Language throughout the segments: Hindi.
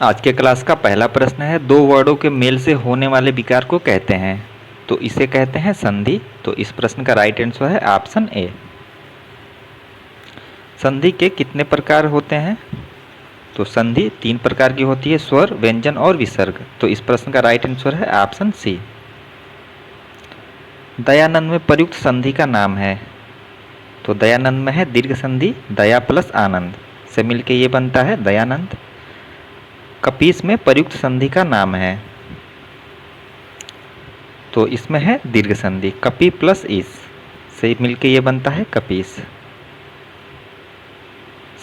आज के क्लास का पहला प्रश्न है, दो वर्डों के मेल से होने वाले विकार को कहते हैं। तो इसे कहते हैं संधि। तो इस प्रश्न का राइट आंसर है ऑप्शन ए। संधि के कितने प्रकार होते हैं? तो संधि 3 प्रकार की होती है, स्वर, व्यंजन और विसर्ग। तो इस प्रश्न का राइट आंसर है ऑप्शन सी। दयानंद में प्रयुक्त संधि का नाम है। तो दयानंद में है दीर्घ संधि, दया प्लस आनंद से मिलके ये बनता है दयानंद। कपीस में प्रयुक्त संधि का नाम है। तो इसमें है दीर्घ संधि, कपि प्लस इस से मिलके ये बनता है कपीस।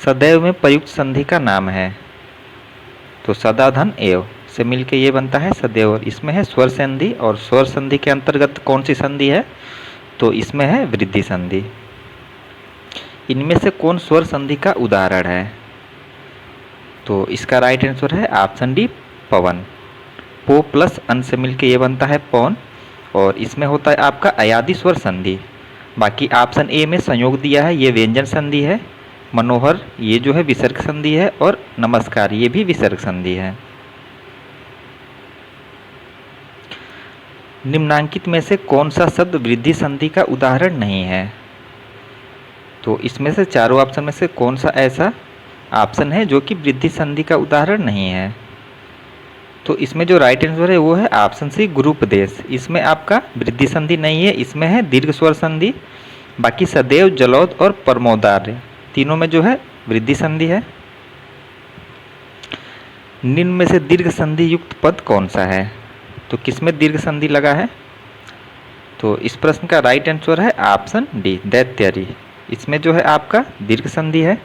सदैव में प्रयुक्त संधि का नाम है। तो सदाधन एव से मिलके ये बनता है सदैव। इसमें है स्वर संधि, और स्वर संधि के अंतर्गत कौन सी संधि है? तो इसमें है वृद्धि संधि। इनमें से कौन स्वर संधि का उदाहरण है? तो इसका राइट आंसर है ऑप्शन डी, पवन। पो प्लस अन से मिलके ये बनता है पवन, और इसमें होता है आपका अयादि स्वर संधि। बाकी ऑप्शन ए में संयोग दिया है, ये व्यंजन संधि है। मनोहर ये जो है विसर्ग संधि है, और नमस्कार ये भी विसर्ग संधि है। निम्नांकित में से कौन सा शब्द वृद्धि संधि का उदाहरण नहीं है? तो इसमें से चारों ऑप्शन में से कौन सा ऐसा ऑप्शन है जो कि वृद्धि संधि का उदाहरण नहीं है? तो इसमें जो राइट आंसर है वो है ऑप्शन सी, गुरूपदेश। इसमें आपका वृद्धि संधि नहीं है, इसमें है दीर्घ स्वर संधि। बाकी सदैव, जलौद और परमोदार्य तीनों में जो है वृद्धि संधि है। निम्न में से दीर्घ संधि युक्त पद कौन सा है? तो किसमें दीर्घ संधि लगा है? तो इस प्रश्न का राइट आंसर है ऑप्शन डी, दैत्यरी। इसमें जो है आपका दीर्घ संधि है।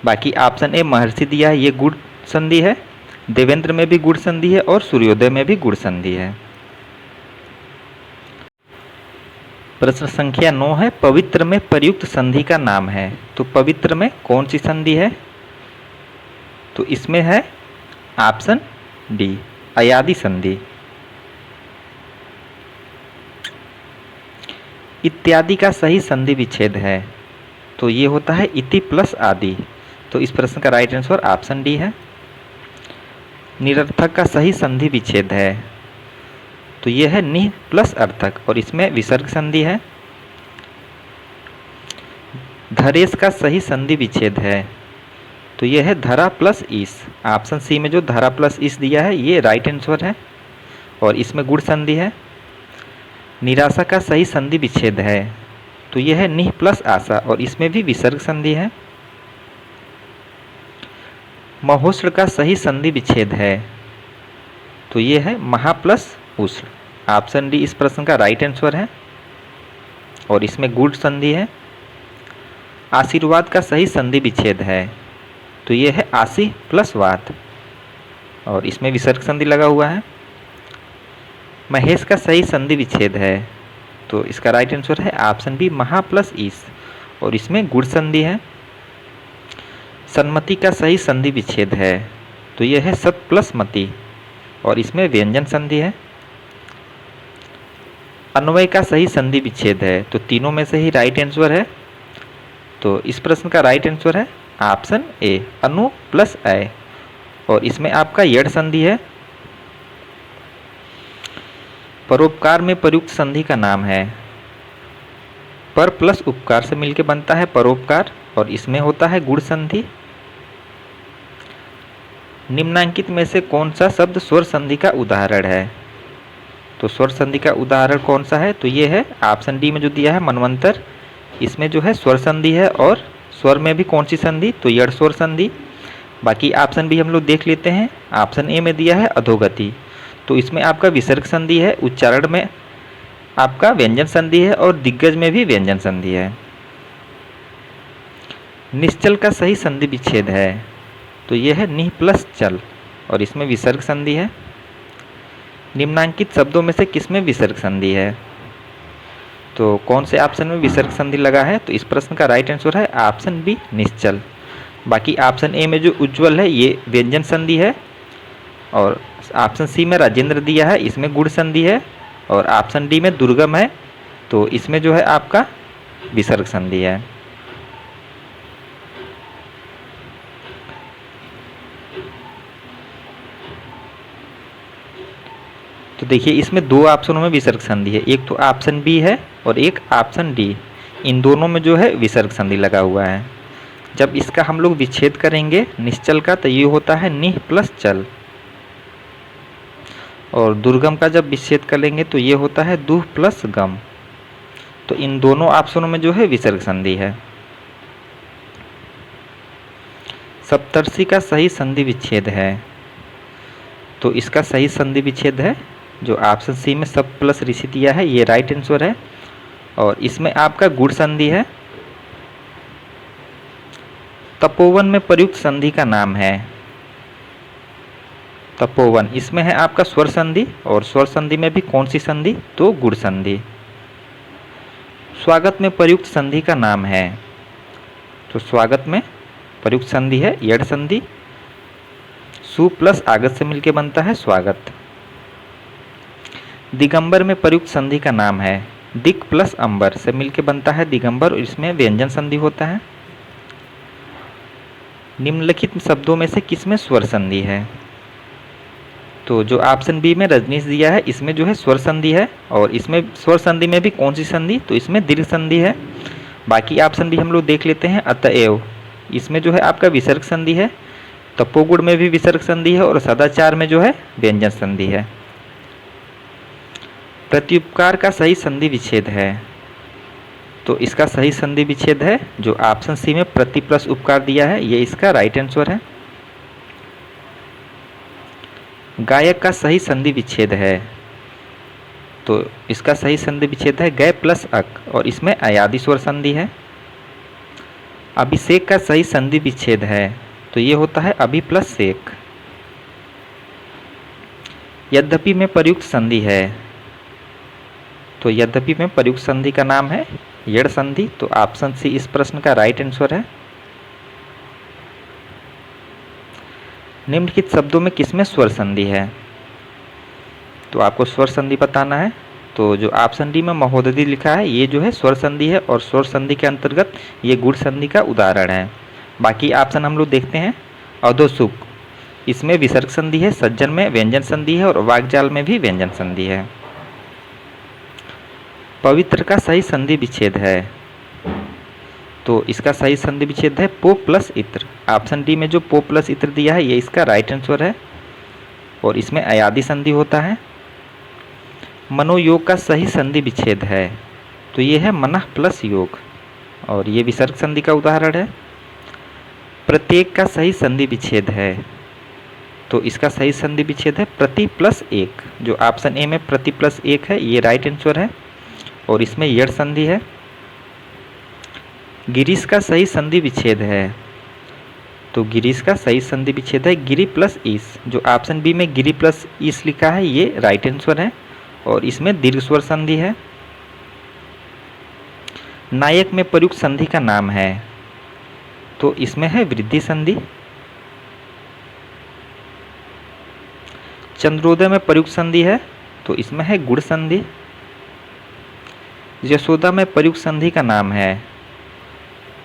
बाकी ऑप्शन ए महर्षि दिया है, ये गुण संधि है। देवेंद्र में भी गुण संधि है, और सूर्योदय में भी गुण संधि है। प्रश्न संख्या 9 है, पवित्र में प्रयुक्त संधि का नाम है। तो पवित्र में कौन सी संधि है? तो इसमें है ऑप्शन डी, अयादि संधि। इत्यादि का सही संधि विच्छेद है। तो ये होता है इति प्लस आदि। तो इस प्रश्न का राइट आंसर ऑप्शन डी है। निरर्थक का सही संधि विच्छेद है। तो ये है निह प्लस अर्थक, और इसमें विसर्ग संधि है। धरेश का सही संधि विच्छेद है। तो ये है धरा प्लस ईस। ऑप्शन सी में जो धरा प्लस ईस दिया है ये राइट आंसर है, और इसमें गुण संधि है। निराशा का सही संधि विच्छेद है। तो यह है निह प्लस आशा, और इसमें भी विसर्ग संधि है। महोष्ण का सही संधि विच्छेद है। तो ये है महा प्लस उष्ण। ऑप्शन डी इस प्रश्न का राइट आंसर है, और इसमें गुण संधि है। आशीर्वाद का सही संधि विच्छेद है। तो ये है आशी प्लस वाद, और इसमें विसर्ग संधि लगा हुआ है। महेश का सही संधि विच्छेद है। तो इसका राइट आंसर है ऑप्शन बी, महा प्लस ईस, और इसमें गुण संधि है। सन्मति का सही संधि विच्छेद है। तो यह है सत प्लस मति, और इसमें व्यंजन संधि है। अन्वय का सही संधि विच्छेद है। तो तीनों में से ही राइट आंसर है। तो इस प्रश्न का राइट आंसर है ऑप्शन ए, अनु प्लस अय, और इसमें आपका यड़ संधि है। परोपकार में प्रयुक्त संधि का नाम है। पर प्लस उपकार से मिलकर बनता है परोपकार, और इसमें होता है गुण संधि। निम्नांकित में से कौन सा शब्द स्वर संधि का उदाहरण है? तो स्वर संधि का उदाहरण कौन सा है? तो ये है ऑप्शन डी में जो दिया है मनवंतर। इसमें जो है स्वर संधि है, और स्वर में भी कौन सी संधि? तो यड़ स्वर संधि। बाकी ऑप्शन बी हम लोग देख लेते हैं। ऑप्शन ए में दिया है अधोगति। तो इसमें आपका विसर्ग संधि है। उच्चारण में आपका व्यंजन संधि है, और दिग्गज में भी व्यंजन संधि है। निश्चल का सही संधि विच्छेद है। तो यह है निह प्लस चल, और इसमें विसर्ग संधि है। निम्नांकित शब्दों में से किसमें विसर्ग संधि है? तो कौन से ऑप्शन में विसर्ग संधि लगा है? तो इस प्रश्न का राइट आंसर है ऑप्शन बी, निश्चल। बाकी ऑप्शन ए में जो उज्ज्वल है ये व्यंजन संधि है, और ऑप्शन सी में राजेंद्र दिया है, इसमें गुण संधि है, और ऑप्शन डी में दुर्गम है। तो इसमें जो है आपका विसर्ग संधि है। तो देखिए इसमें दो ऑप्शनों में विसर्ग संधि है, एक तो ऑप्शन बी है और एक ऑप्शन डी। इन दोनों में जो है विसर्ग संधि लगा हुआ है। जब इसका हम लोग विच्छेद करेंगे निश्चल का तो ये होता है निह प्लस चल, और दुर्गम का जब विच्छेद करेंगे तो ये होता है दुह प्लस गम। तो इन दोनों ऑप्शनों में जो है विसर्ग संधि है। सप्तर्षि का सही संधि विच्छेद है, तो इसका सही संधि विच्छेद है जो ऑप्शन सी में सप्त प्लस ऋषि दिया है, ये राइट आंसर है। और इसमें आपका गुण संधि है। तपोवन में प्रयुक्त संधि का नाम है, तपोवन, इसमें है आपका स्वर संधि, और स्वर संधि में भी कौन सी संधि, तो गुण संधि। स्वागत में प्रयुक्त संधि का नाम है, तो स्वागत में प्रयुक्त संधि है यड़ संधि। सु प्लस आगत से मिलकर बनता है स्वागत। दिगंबर में प्रयुक्त संधि का नाम है, दिक प्लस अंबर से मिलकर बनता है दिगंबर, और इसमें व्यंजन संधि होता है। निम्नलिखित शब्दों में से किसमें स्वर संधि है, तो जो ऑप्शन बी में रजनीश दिया है इसमें जो है स्वर संधि है, और इसमें स्वर संधि में भी कौन सी संधि, तो इसमें दीर्घ संधि है। बाकी ऑप्शन भी हम लोग देख लेते हैं। अतएव इसमें जो है आपका विसर्ग संधि है, तपोगुण में भी विसर्ग संधि है, और सदाचार में जो है व्यंजन संधि है। प्रत्युपकार का सही संधि विच्छेद है, तो इसका सही संधि विच्छेद है जो ऑप्शन सी में प्रति प्लस उपकार दिया है, ये इसका राइट आंसर है। गायक का सही संधि विच्छेद है, तो इसका सही संधि विच्छेद है गय प्लस अक, और इसमें अयादि स्वर संधि है। अभिषेक का सही संधि विच्छेद है, तो ये होता है अभि प्लस सेक। यद्यपि में प्रयुक्त संधि है, तो यद्यपि में प्रयुक्त संधि का नाम है यड़ संधि, तो ऑप्शन सी इस प्रश्न का राइट आंसर है। निम्नलिखित शब्दों में किसमें स्वर संधि है, तो आपको स्वर संधि बताना है। तो जो ऑप्शन डी में महोदधि लिखा है ये जो है स्वर संधि है, और स्वर संधि के अंतर्गत ये गुण संधि का उदाहरण है। बाकी ऑप्शन हम लोग देखते हैं। अधोसुख, इसमें विसर्ग संधि है, सज्जन में व्यंजन संधि है, और वाग्जाल में भी व्यंजन संधि है। पवित्र का सही संधि विच्छेद है, तो इसका सही संधि विच्छेद है पो प्लस इत्र। ऑप्शन डी में जो पो प्लस इत्र दिया है ये इसका राइट आंसर है, और इसमें अयादि संधि होता है। मनोयोग का सही संधि विच्छेद है, तो ये है मनः प्लस योग, और ये विसर्ग संधि का उदाहरण है। प्रत्येक का सही संधि विच्छेद है, तो इसका सही संधि विच्छेद है प्रति प्लस एक, जो ऑप्शन ए में प्रति प्लस एक है, ये राइट आंसर है, और इसमें यड़ संधि है। गिरीश का सही संधि विच्छेद है, तो गिरीश का सही संधि विच्छेद है गिरी प्लस ईस, जो ऑप्शन बी में गिरी प्लस ईस लिखा है ये राइट आंसर है, और इसमें दीर्घ स्वर संधि है। नायक में प्रयुक्त संधि का नाम है, तो इसमें है वृद्धि संधि। चंद्रोदय में प्रयुक्त संधि है, तो इसमें है गुण संधि। यशोदा में प्रयुक्त संधि का नाम है,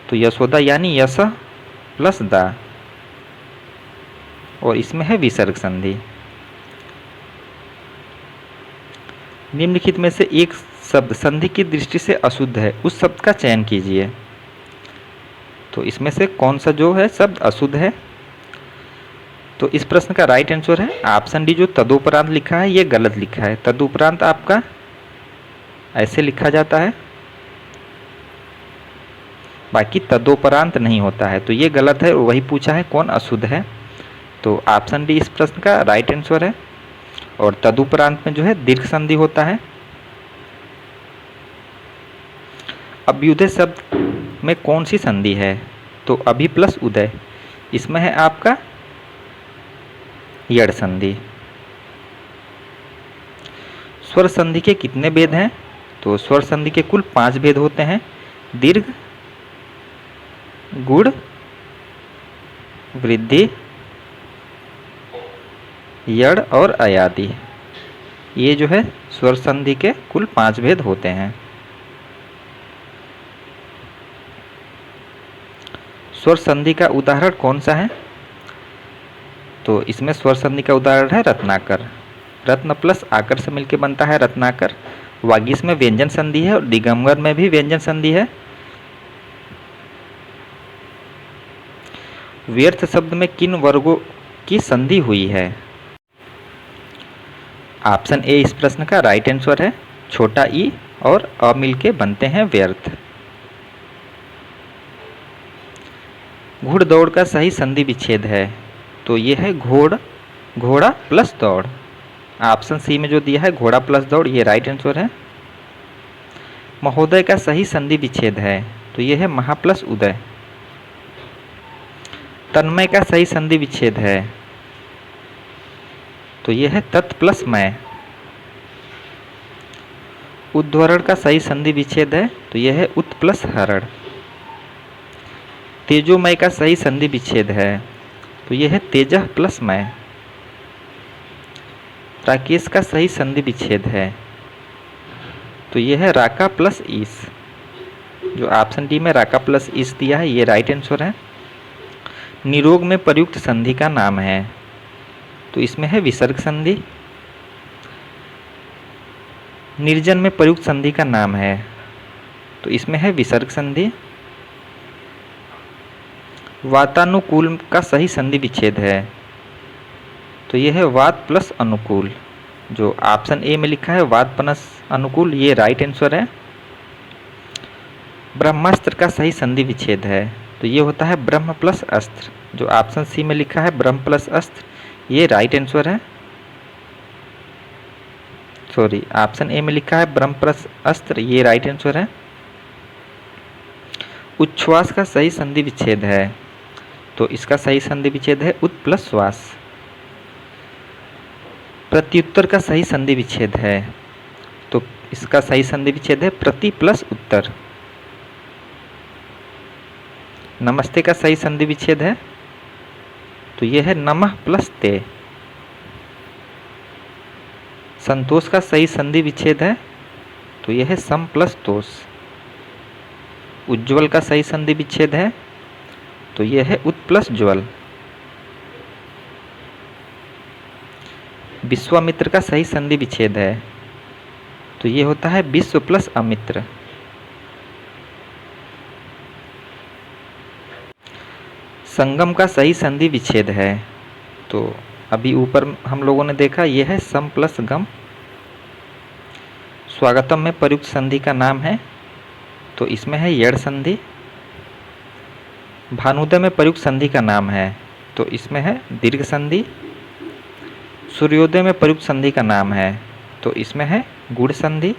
तो यशोदा यानी यश प्लस दा, और इसमें है विसर्ग संधि। निम्नलिखित में से एक शब्द संधि की दृष्टि से अशुद्ध है, उस शब्द का चयन कीजिए। तो इसमें से कौन सा जो है शब्द अशुद्ध है, तो इस प्रश्न का राइट आंसर है ऑप्शन डी, जो तदुपरांत लिखा है ये गलत लिखा है। तदुपरांत आपका ऐसे लिखा जाता है, बाकी तदोपरांत नहीं होता है, तो ये गलत है। वही पूछा है कौन अशुद्ध है, तो ऑप्शन डी इस प्रश्न का राइट आंसर है, और तदुपरांत में जो है दीर्घ संधि होता है। अभ्युदय शब्द में कौन सी संधि है, तो अभि प्लस उदय, इसमें है आपका यड़ संधि। स्वर संधि के कितने भेद हैं, तो स्वर संधि के कुल 5 भेद होते हैं। दीर्घ, गुण, वृद्धि, यड़ और अयादि, ये जो है स्वर संधि के कुल 5 भेद होते हैं। स्वर संधि का उदाहरण कौन सा है, तो इसमें स्वर संधि का उदाहरण है रत्नाकर। रत्न प्लस आकर से मिलकर बनता है रत्नाकर। वागीश में व्यंजन संधि है और दिगंबर में भी व्यंजन संधि है। व्यर्थ शब्द में किन वर्गों की संधि हुई है? ऑप्शन ए इस प्रश्न का राइट आंसर है। छोटा ई और अ मिलके बनते हैं व्यर्थ। घुड़दौड़ का सही संधि विच्छेद है, तो ये है घोड़ा प्लस दौड़। ऑप्शन सी में जो दिया है घोड़ा प्लस दौड़, ये राइट आंसर है। महोदय का सही संधि विच्छेद है, तो ये है महा प्लस उदय। तन्मय का सही संधि विच्छेद है, तो ये है तत् प्लस मय। उद्धरण का सही संधि विच्छेद है, तो यह है उत प्लस हरण। तेजोमय का सही संधि विच्छेद है, तो यह है तेजः प्लस मय। राकेश का सही संधि विच्छेद है, तो यह है राका प्लस ईस। जो ऑप्शन डी में राका प्लस ईस दिया है, ये राइट आंसर है। निरोग में प्रयुक्त संधि का नाम है, तो इसमें है विसर्ग संधि। निर्जन में प्रयुक्त संधि का नाम है, तो इसमें है विसर्ग संधि। वातानुकूल का सही संधि विच्छेद है, तो यह है वात प्लस अनुकूल। जो ऑप्शन ए में लिखा है वात प्लस अनुकूल, ये राइट आंसर है। ब्रह्मास्त्र का सही संधि विच्छेद है, तो ये होता है ब्रह्म प्लस अस्त्र। जो ऑप्शन सी में लिखा है ब्रह्म प्लस अस्त्र, ये राइट आंसर है। सॉरी, ऑप्शन ए में लिखा है ब्रह्म प्लस अस्त्र, ये राइट आंसर है। उच्छ्वास का सही संधि विच्छेद है, तो इसका सही संधि विच्छेद है उत प्लस श्वास। प्रत्युत्तर का सही संधि विच्छेद है, तो इसका सही संधि विच्छेद है प्रति प्लस उत्तर। नमस्ते का सही संधि विच्छेद है, तो यह है नमः प्लस ते। संतोष का सही संधि विच्छेद है, तो यह है सम प्लस तोष। उज्ज्वल का सही संधि विच्छेद है, तो यह है उत प्लस ज्वल। विश्वामित्र का सही संधि विच्छेद है, तो ये होता है विश्व प्लस अमित्र। संगम का सही संधि विच्छेद है, तो अभी ऊपर हम लोगों ने देखा यह है सम प्लस गम। स्वागतम में प्रयुक्त संधि का नाम है, तो इसमें है यड़ संधि। भानुदय में प्रयुक्त संधि का नाम है, तो इसमें है दीर्घ संधि। सूर्योदय में प्रयुक्त संधि का नाम है, तो इसमें है गुड़ संधि।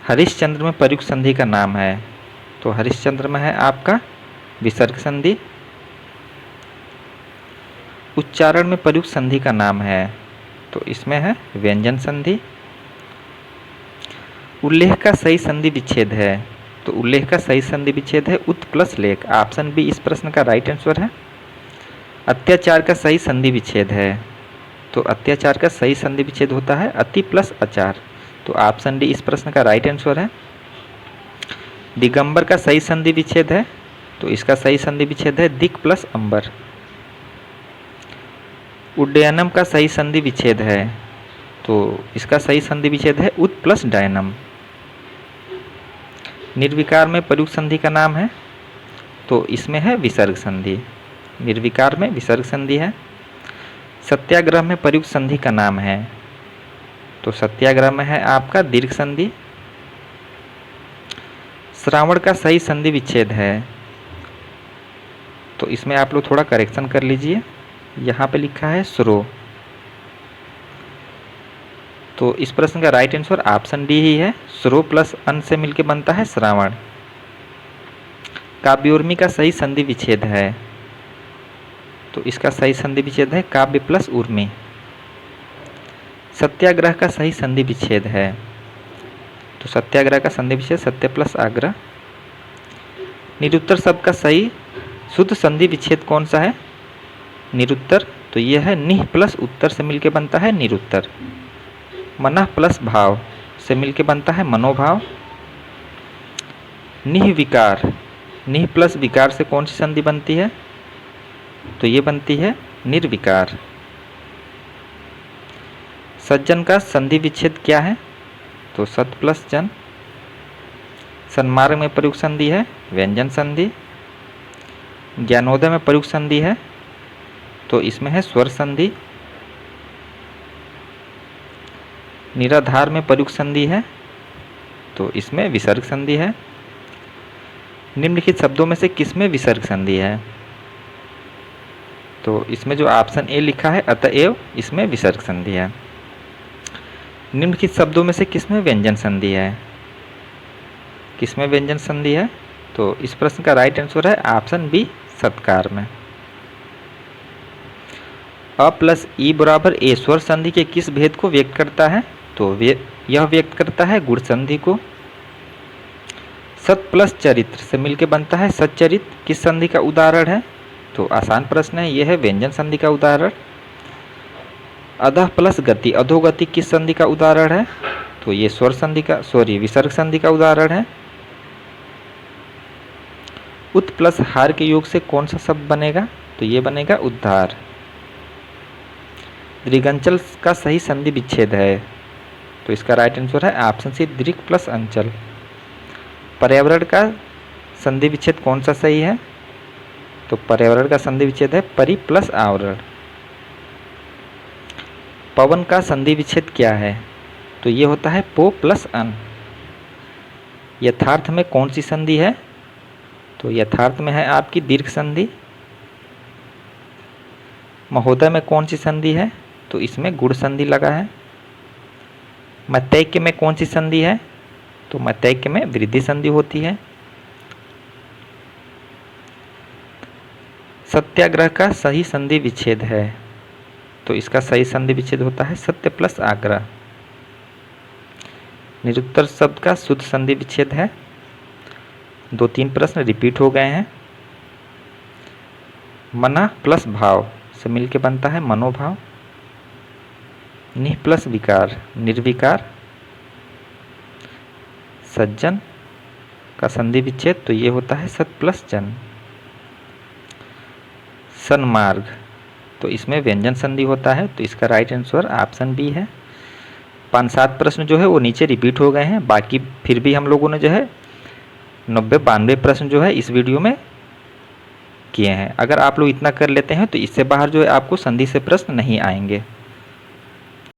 हरिश्चंद्र में प्रयुक्त संधि का नाम है, तो हरिश्चंद्र में है आपका विसर्ग संधि। उच्चारण में प्रयुक्त संधि का नाम है, तो इसमें है व्यंजन संधि। उल्लेख का सही संधि विच्छेद है, तो उल्लेख का सही संधि विच्छेद है उत प्लस लेख। ऑप्शन बी इस प्रश्न का राइट आंसर है। अत्याचार का सही संधि विच्छेद है, तो अत्याचार का सही संधि विच्छेद होता है अति प्लस आचार। तो ऑप्शन डी इस प्रश्न का राइट आंसर है। दिगंबर का सही संधि विच्छेद है, तो इसका सही संधि विच्छेद है दिक् प्लस अंबर। उड्डयनम का सही संधि विच्छेद है, तो इसका सही संधि विच्छेद है उत प्लस डयनम। निर्विकार में प्रयुक्त संधि का नाम है, तो इसमें है विसर्ग संधि। निर्विकार में विसर्ग संधि है। सत्याग्रह में प्रयुक्त संधि का नाम है, तो सत्याग्रह में है आपका दीर्घ संधि। श्रावण का सही संधि विच्छेद है, तो इसमें आप लोग थोड़ा करेक्शन कर लीजिए। यहाँ पे लिखा है श्रो, तो इस प्रश्न का राइट आंसर ऑप्शन डी ही है। श्रो प्लस अन से मिलके बनता है श्रावण। काव्योर्मी का सही संधि विच्छेद है, तो इसका सही संधि विच्छेद है काव्य प्लस उर्मी। सत्याग्रह का सही संधि विच्छेद है, तो सत्याग्रह का संधि विच्छेद सत्य प्लस आग्रह। निरुत्तर शब्द का सही शुद्ध संधि विच्छेद कौन सा है? निरुत्तर, तो यह है निह प्लस उत्तर से मिलके बनता है निरुत्तर। मनः प्लस भाव से मिलके बनता है मनोभाव। निह विकार, निह प्लस विकार से कौन सी संधि बनती है? तो ये बनती है निर्विकार। सज्जन का संधि विच्छेद क्या है? तो सत प्लस जन। सन्मार्ग में प्रयुक्त संधि है व्यंजन संधि। ज्ञानोदय में प्रयुक्त संधि है तो इसमें है स्वर संधि। निराधार में प्रयुक्त संधि है तो इसमें विसर्ग संधि है। निम्नलिखित शब्दों में से किसमें विसर्ग संधि है? तो इसमें जो ऑप्शन ए लिखा है अतएव इसमें विसर्ग संधि है। निम्नलिखित शब्दों में से किसमें व्यंजन संधि है? किसमें व्यंजन संधि है? तो इस प्रश्न का राइट आंसर है ऑप्शन बी सत्कार में। अ प्लस ई बराबर ए स्वर संधि के किस भेद को व्यक्त करता है? तो यह व्यक्त करता है गुण संधि को। सत प्लस चरित्र से मिलकर बनता है सच्चरित किस संधि का उदाहरण है? तो आसान प्रश्न है, यह है व्यंजन संधि का उदाहरण। अधः प्लस गति अधोगति किस संधि का उदाहरण है? तो ये विसर्ग संधि का उदाहरण है। उत प्लस हार के योग से कौन सा शब्द बनेगा? तो ये बनेगा उद्धार। दृगंचल का सही संधि विच्छेद है तो इसका राइट आंसर है ऑप्शन सी दृक् प्लस अंचल। पर्यावरण का संधि विच्छेद कौन सा सही है? तो पर्यावरण का संधि विच्छेद है परि प्लस आवरण। पवन का संधि विच्छेद क्या है? तो ये होता है पो प्लस अन। यथार्थ में कौन सी संधि है? तो यथार्थ में है आपकी दीर्घ संधि। महोदय में कौन सी संधि है? तो इसमें गुण संधि लगा है। मत्यैक्य में कौन सी संधि है? तो मत्यैक्य में वृद्धि संधि होती है। सत्याग्रह का सही संधि विच्छेद है तो इसका सही संधि विच्छेद होता है सत्य प्लस आग्रह। निरुत्तर शब्द का शुद्ध संधि विच्छेद है। 2-3 प्रश्न रिपीट हो गए हैं। मना प्लस भाव से मिलके बनता है मनोभाव। निह प्लस विकार निर्विकार। सज्जन का संधि विच्छेद तो ये होता है सत प्लस जन। सन्मार्ग तो इसमें व्यंजन संधि होता है तो इसका राइट आंसर ऑप्शन बी है। 5-7 प्रश्न जो है वो नीचे रिपीट हो गए हैं, बाकी फिर भी हम लोगों ने जो है 90-92 प्रश्न जो है इस वीडियो में किए हैं। अगर आप लोग इतना कर लेते हैं तो इससे बाहर जो है आपको संधि से प्रश्न नहीं आएंगे।